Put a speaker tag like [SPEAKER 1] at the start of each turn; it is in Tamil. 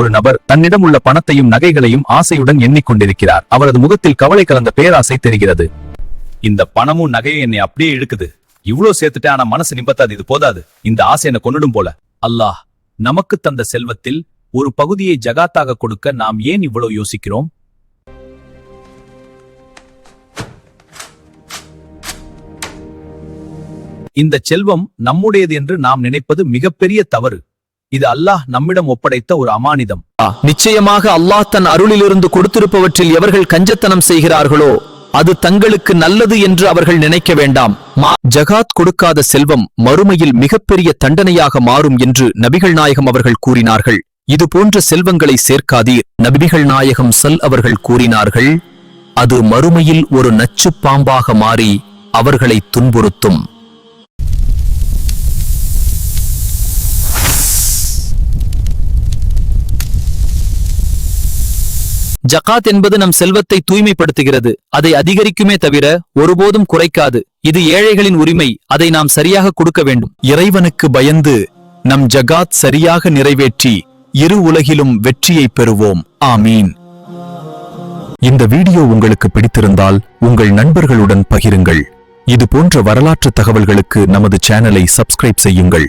[SPEAKER 1] ஒரு நபர் தன்னிடம் உள்ள பணத்தையும் நகைகளையும் ஆசையுடன் எண்ணிக்கொண்டிருக்கிறார். அவரது முகத்தில் கவலை கலந்த பேராசை தெரிகிறது. இந்த பணமும் நகையும் என்னை அப்படியே இழுக்குது. இவ்வளவு சேர்த்துட்டேன், ஆனா மனசு நிம்பத்தாது. இது போதாது, இந்த ஆசை என்ன கொன்னுடும் போல. அல்லாஹ் நமக்கு தந்த செல்வத்தில் ஒரு பகுதியை ஜகாத்தாக கொடுக்க நாம் ஏன் இவ்வளவு யோசிக்கிறோம்? இந்த செல்வம் நம்முடையது என்று நாம் நினைப்பது மிகப்பெரிய தவறு. இது அல்லாஹ் நம்மிடம் ஒப்படைத்த ஒரு அமானிதம்.
[SPEAKER 2] நிச்சயமாக அல்லாஹ் தன் அருளிலிருந்து கொடுத்திருப்பவற்றில் எவர்கள் கஞ்சத்தனம் செய்கிறார்களோ அது தங்களுக்கு நல்லது என்று அவர்கள் நினைக்க வேண்டாம். ஜகாத் கொடுக்காத செல்வம் மறுமையில் மிகப்பெரிய தண்டனையாக மாறும் என்று நபிகள் நாயகம் அவர்கள் கூறினார்கள். இது போன்ற செல்வங்களை சேர்க்காதீர். நபிகள் நாயகம் அவர்கள் கூறினார்கள், அது மறுமையில் ஒரு நச்சு பாம்பாக மாறி அவர்களை துன்புறுத்தும். ஜகாத் என்பது நம் செல்வத்தை தூய்மைப்படுத்துகிறது. அதை அதிகரிக்குமே தவிர ஒருபோதும் குறைக்காது. இது ஏழைகளின் உரிமை. அதை நாம் சரியாக கொடுக்க வேண்டும். இறைவனுக்கு பயந்து நம் ஜகாத் சரியாக நிறைவேற்றி இரு உலகிலும் வெற்றியை பெறுவோம். ஆமீன். இந்த வீடியோ உங்களுக்கு பிடித்திருந்தால் உங்கள் நண்பர்களுடன் பகிருங்கள். இது போன்ற வரலாற்று தகவல்களுக்கு நமது சேனலை சப்ஸ்கிரைப் செய்யுங்கள்.